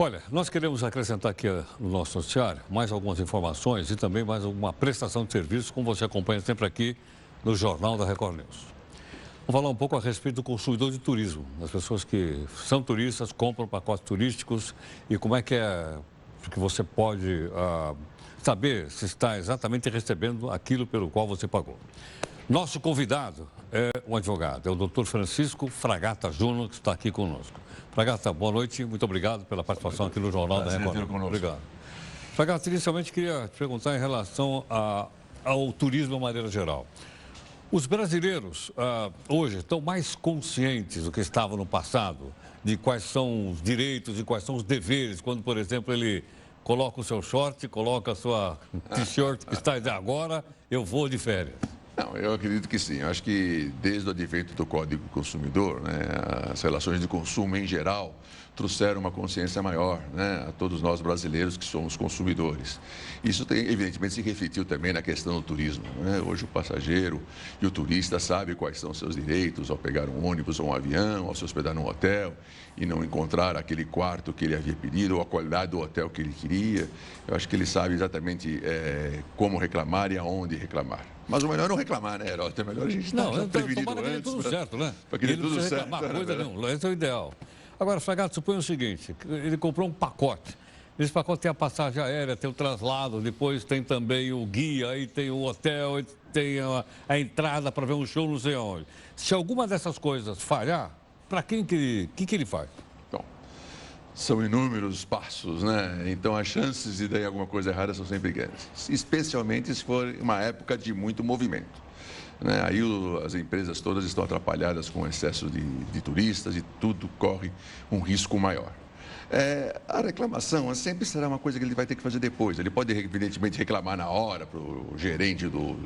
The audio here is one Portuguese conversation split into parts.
Olha, nós queremos acrescentar aqui no nosso noticiário mais algumas informações e também mais alguma prestação de serviço, como você acompanha sempre aqui no Jornal da Record News. Vamos falar um pouco a respeito do consumidor de turismo, das pessoas que são turistas, compram pacotes turísticos e como é que você pode saber se está exatamente recebendo aquilo pelo qual você pagou. Nosso convidado é um advogado, é o doutor Francisco Fragata Júnior, que está aqui conosco. Fragata, boa noite, muito obrigado pela participação aqui no Jornal da Record. Obrigado. Fragata, inicialmente queria te perguntar em relação ao turismo de maneira geral. Os brasileiros hoje estão mais conscientes do que estavam no passado, de quais são os direitos e quais são os deveres, quando, por exemplo, ele coloca o seu short, coloca a sua t-shirt, está dizendo agora eu vou de férias. Não, eu acredito que sim. Eu acho que desde o advento do Código do Consumidor, né, as relações de consumo em geral trouxeram uma consciência maior, né, a todos nós brasileiros que somos consumidores. Isso evidentemente se refletiu também na questão do turismo, né? Hoje o passageiro e o turista sabe quais são os seus direitos ao pegar um ônibus ou um avião, ao se hospedar num hotel e não encontrar aquele quarto que ele havia pedido ou a qualidade do hotel que ele queria. Eu acho que ele sabe exatamente como reclamar e aonde reclamar. Mas o melhor é não reclamar, né, Herói? É melhor a gente estar prevenido antes. Tudo certo, né? Para que dê tudo certo. Reclamar coisa nenhuma, esse é o ideal. Agora, Fragata, suponha o seguinte, ele comprou um pacote. Nesse pacote tem a passagem aérea, tem o traslado, depois tem também o guia, aí tem o hotel, tem a entrada para ver um show, não sei aonde. Se alguma dessas coisas falhar, para quem que ele faz? Bom, são inúmeros passos, né? Então as chances de dar alguma coisa errada são sempre grandes, especialmente se for uma época de muito movimento. Né? Aí as empresas todas estão atrapalhadas com excesso de turistas e tudo corre um risco maior. A reclamação sempre será uma coisa que ele vai ter que fazer depois. Ele pode, evidentemente, reclamar na hora para o gerente do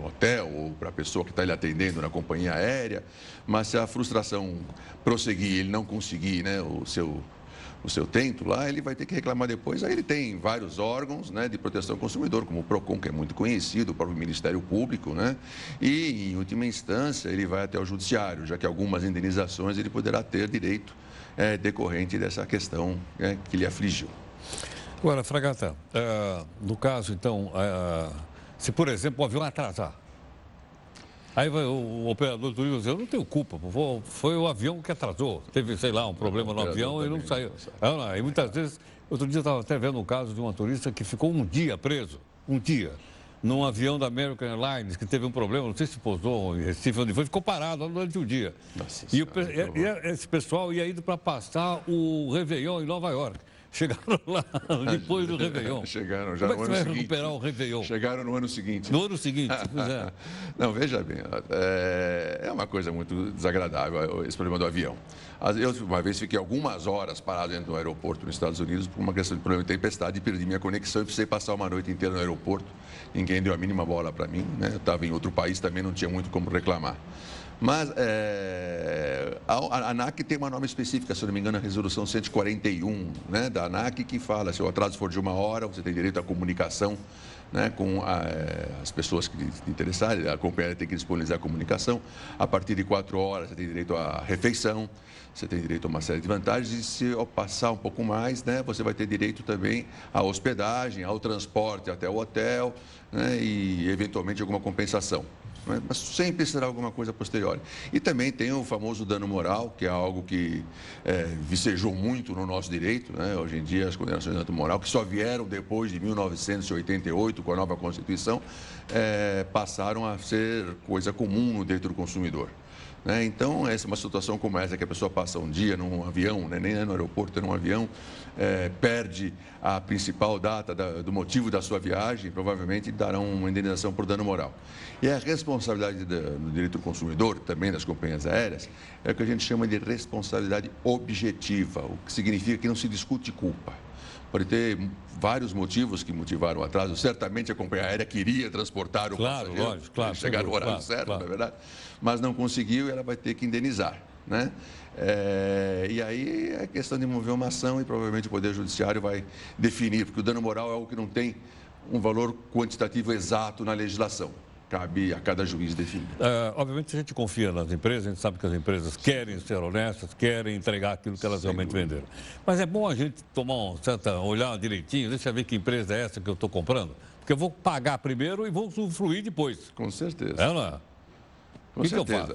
hotel ou para a pessoa que está lhe atendendo na companhia aérea, mas se a frustração prosseguir, ele não conseguir, né, o seu tento lá, ele vai ter que reclamar depois. Aí ele tem vários órgãos, né, de proteção ao consumidor, como o PROCON, que é muito conhecido, o próprio Ministério Público, né? E, em última instância, ele vai até o Judiciário, já que algumas indenizações ele poderá ter direito decorrente dessa questão que lhe afligiu. Agora, Fragata, no caso, então, se, por exemplo, o avião atrasar, aí o operador do turismo diz, eu não tenho culpa, foi o avião que atrasou. Teve, sei lá, um problema no avião e não saiu. E muitas vezes, outro dia eu estava até vendo um caso de uma turista que ficou um dia preso, num avião da American Airlines, que teve um problema, não sei se pousou em Recife, onde foi, ficou parado durante o dia. Nossa E senhora, esse pessoal ia indo para passar o Réveillon em Nova York. Chegaram lá depois do Réveillon. Chegaram já no ano seguinte. Como é que você vai recuperar o Réveillon? Chegaram no ano seguinte. No ano seguinte, pois é. Não, veja bem, é uma coisa muito desagradável esse problema do avião. Eu, uma vez, fiquei algumas horas parado dentro do aeroporto nos Estados Unidos por uma questão de problema de tempestade e perdi minha conexão e precisei passar uma noite inteira no aeroporto. Ninguém deu a mínima bola para mim, né? Eu estava em outro país, também não tinha muito como reclamar. Mas a ANAC tem uma norma específica, se não me engano, a resolução 141, né, da ANAC, que fala, se o atraso for de 1 hora, você tem direito à comunicação, né, com as pessoas que interessarem, a companhia tem que disponibilizar a comunicação. A partir de 4 horas, você tem direito à refeição, você tem direito a uma série de vantagens e se passar um pouco mais, né, você vai ter direito também à hospedagem, ao transporte até o hotel, né, e eventualmente alguma compensação. Mas sempre será alguma coisa posterior. E também tem o famoso dano moral, que é algo que vicejou muito no nosso direito, né? Hoje em dia, as condenações de dano moral, que só vieram depois de 1988, com a nova Constituição, passaram a ser coisa comum no direito do consumidor. Né? Então, essa é uma situação como essa, que a pessoa passa um dia num avião, né? Nem é no aeroporto, é num avião, perde a principal data do motivo da sua viagem, provavelmente darão uma indenização por dano moral. E a responsabilidade do direito do consumidor, também das companhias aéreas, é o que a gente chama de responsabilidade objetiva, o que significa que não se discute culpa. Pode ter vários motivos que motivaram o atraso. Certamente a companhia aérea queria transportar o passageiro, lógico, claro, chegar no horário certo, não é verdade? Mas não conseguiu e ela vai ter que indenizar, né? E aí é questão de mover uma ação e provavelmente o Poder Judiciário vai definir, porque o dano moral é algo que não tem um valor quantitativo exato na legislação. cabe a cada juiz definir. Obviamente, a gente confia nas empresas, a gente sabe que as empresas querem ser honestas, querem entregar aquilo que elas realmente venderam. Mas é bom a gente olhar direitinho, deixa eu ver que empresa é essa que eu estou comprando, porque eu vou pagar primeiro e vou usufruir depois. Com certeza. É ou não é? Com certeza.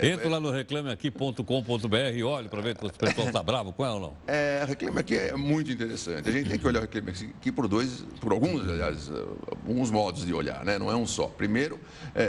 Entro lá no reclameaqui.com.br e olho para ver se o pessoal está bravo com ela ou não. Reclame Aqui é muito interessante. A gente tem que olhar o Reclame Aqui por alguns, aliás, alguns modos de olhar, né? Não é um só. Primeiro,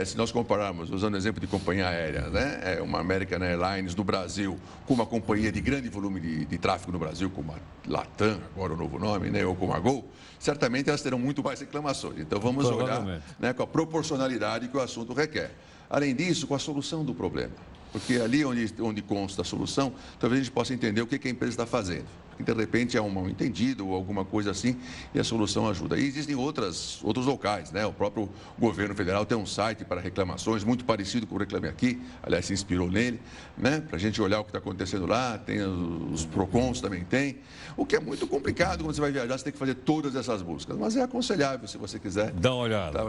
se nós compararmos, usando o exemplo de companhia aérea, né? Uma American Airlines do Brasil com uma companhia de grande volume de tráfego no Brasil, como a Latam, agora o novo nome, né? Ou como a Gol, certamente elas terão muito mais reclamações. Então vamos olhar, né, com a proporcionalidade que o assunto requer. Além disso, com a solução do problema. Porque ali onde consta a solução, talvez a gente possa entender o que a empresa está fazendo. Porque, de repente, é um mal-entendido ou alguma coisa assim e a solução ajuda. E existem outros locais, né? O próprio governo federal tem um site para reclamações, muito parecido com o Reclame Aqui, aliás, se inspirou nele, né? Para a gente olhar o que está acontecendo lá, tem os PROCONs também tem. O que é muito complicado quando você vai viajar, você tem que fazer todas essas buscas. Mas é aconselhável, se você quiser. Dá uma olhada.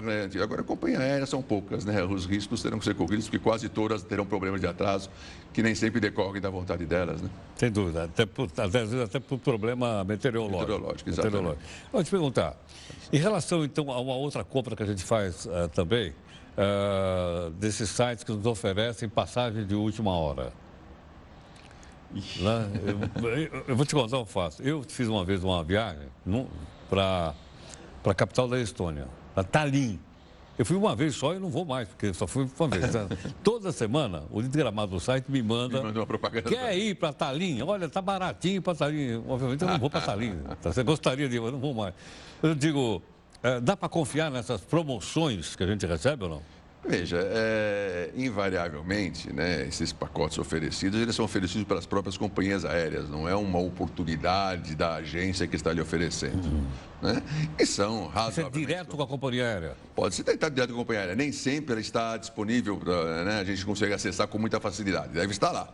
Agora, companhia aérea são poucas, né? Os riscos terão que ser corridos, porque quase todas terão problemas de atraso, que nem sempre decorrem da vontade delas, né? Sem dúvida, às vezes até por problema meteorológico. Meteorológico, exatamente. Vou te perguntar, em relação então a uma outra compra que a gente faz também, desses sites que nos oferecem passagem de última hora. Né? Eu vou te contar um fato. Eu fiz uma vez uma viagem para a capital da Estônia, para Tallinn. Eu fui uma vez só e não vou mais, porque só fui uma vez. Toda semana, o desgramado do site me manda uma propaganda. Quer ir para Tallinn? Olha, tá baratinho para Tallinn. Obviamente eu não vou para Tallinn. Você gostaria de ir, mas não vou mais. Eu digo, dá para confiar nessas promoções que a gente recebe ou não? Veja, invariavelmente, né, esses pacotes oferecidos, eles são oferecidos pelas próprias companhias aéreas, não é uma oportunidade da agência que está lhe oferecendo. Né? E são razoavelmente... Isso é direto com a companhia aérea? Pode ser direto com a companhia aérea. Nem sempre ela está disponível, né, a gente consegue acessar com muita facilidade. Deve estar lá,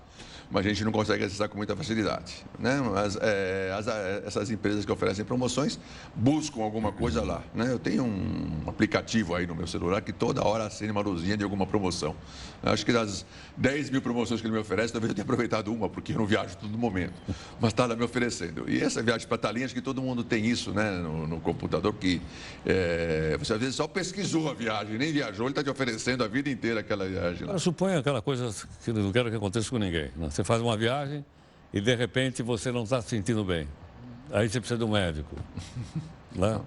mas a gente não consegue acessar com muita facilidade. Né? Mas essas empresas que oferecem promoções buscam alguma coisa lá. Né? Eu tenho um aplicativo aí no meu celular que toda hora acende uma luzinha de alguma promoção. Eu acho que das 10 mil promoções que ele me oferece, talvez eu tenha aproveitado uma, porque eu não viajo todo momento. Mas está lá me oferecendo. E essa viagem para Tallinn, acho que todo mundo tem isso, né, no computador, que você às vezes só pesquisou a viagem, nem viajou, ele está te oferecendo a vida inteira aquela viagem lá. Eu suponho aquela coisa que não quero que aconteça com ninguém. Né? Você faz uma viagem e, de repente, você não está se sentindo bem. Aí você precisa de um médico. Né?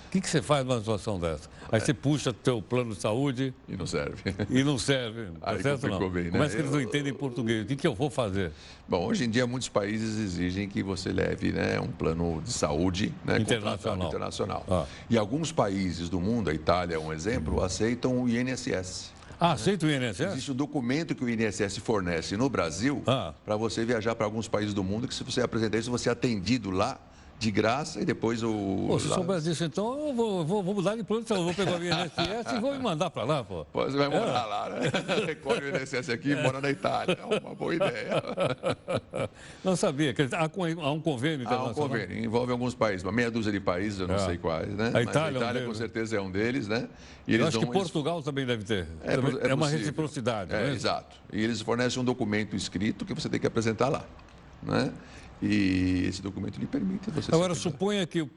O que você faz numa situação dessa? Aí você puxa o teu plano de saúde... E não serve. E não serve. Aí certo, não? bem, né? Como é que eles não entendem português? O que eu vou fazer? Bom, hoje em dia muitos países exigem que você leve, né, um plano de saúde, né, internacional. E alguns países do mundo, a Itália é um exemplo, aceitam o INSS. Aceita o INSS? Existe um documento que o INSS fornece no Brasil para você viajar para alguns países do mundo, que se você apresentar isso, você é atendido lá de graça e depois se soubesse disso, então, eu vou mudar de plano, eu vou pegar o INSS e vou me mandar para lá, pô. Você vai morar lá, né? Recolhe o INSS aqui e mora na Itália. É uma boa ideia. Não sabia. Há um convênio internacional? Há um convênio. Envolve alguns países, uma meia dúzia de países, eu não sei quais, né? A Itália, mas a Itália com certeza é um deles, né? E eu acho que Portugal também deve ter. É uma reciprocidade, não é? Exato. E eles fornecem um documento escrito que você tem que apresentar lá, né? E esse documento lhe permite você... Agora, suponha que o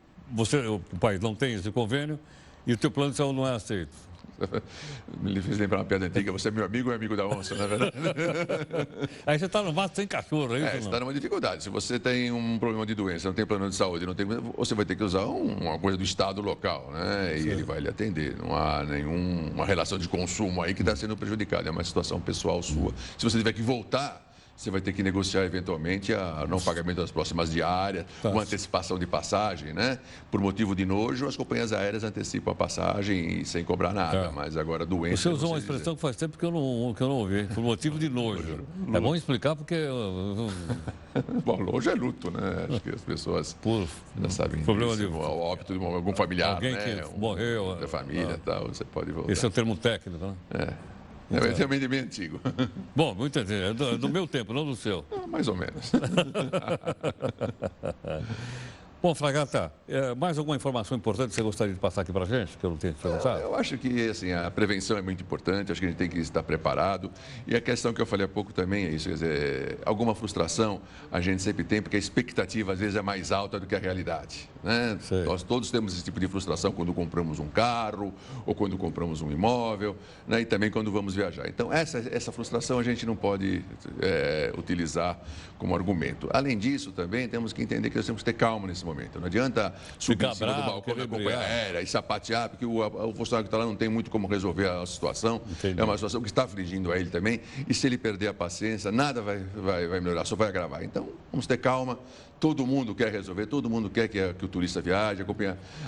país não tem esse convênio e o teu plano de saúde não é aceito. Me fez lembrar uma piada antiga, você é meu amigo ou é amigo da onça, na verdade? Aí você está no mato sem cachorro, é isso? Você está numa dificuldade. Se você tem um problema de doença, não tem plano de saúde, você vai ter que usar uma coisa do estado local, né? E ele vai lhe atender. Não há nenhuma relação de consumo aí que está sendo prejudicada. É uma situação pessoal sua. Se você tiver que voltar, você vai ter que negociar eventualmente o não pagamento das próximas diárias, uma antecipação de passagem, né? Por motivo de nojo, as companhias aéreas antecipam a passagem sem cobrar nada, mas agora doença... Você usou uma expressão que faz tempo que eu não ouvi, por motivo de nojo. É bom explicar porque... Bom, nojo é luto, né? Acho que as pessoas já sabem problema disso, de óbito de algum familiar, alguém né? que morreu. Da família e tal, você pode voltar. Esse é o termo técnico, né? É também bem antigo. Bom, muito é do meu tempo, não do seu. Mais ou menos. Bom, Fragata, mais alguma informação importante que você gostaria de passar aqui para a gente, que eu não tenho te perguntado? Eu acho que assim, a prevenção é muito importante, acho que a gente tem que estar preparado. E a questão que eu falei há pouco também é isso, quer dizer, alguma frustração a gente sempre tem, porque a expectativa às vezes é mais alta do que a realidade. Né? Nós todos temos esse tipo de frustração quando compramos um carro ou quando compramos um imóvel, né? E também quando vamos viajar. Então, essa frustração a gente não pode utilizar como argumento. Além disso, também temos que entender que nós temos que ter calma nesse momento. Não adianta subir em cima do balcão da companhia aérea e sapatear, porque o funcionário que está lá não tem muito como resolver a situação. Entendi. É uma situação que está afligindo a ele também. E se ele perder a paciência, nada vai melhorar, só vai agravar. Então, vamos ter calma. Todo mundo quer resolver, todo mundo quer que o turista viaje,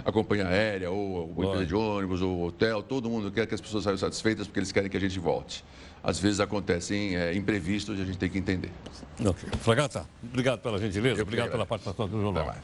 a companhia aérea, ou a empresa de ônibus, ou o hotel, todo mundo quer que as pessoas saiam satisfeitas porque eles querem que a gente volte. Às vezes acontecem imprevistos e a gente tem que entender. Ok. Fragata, obrigado pela gentileza, obrigado pela participação do jornal.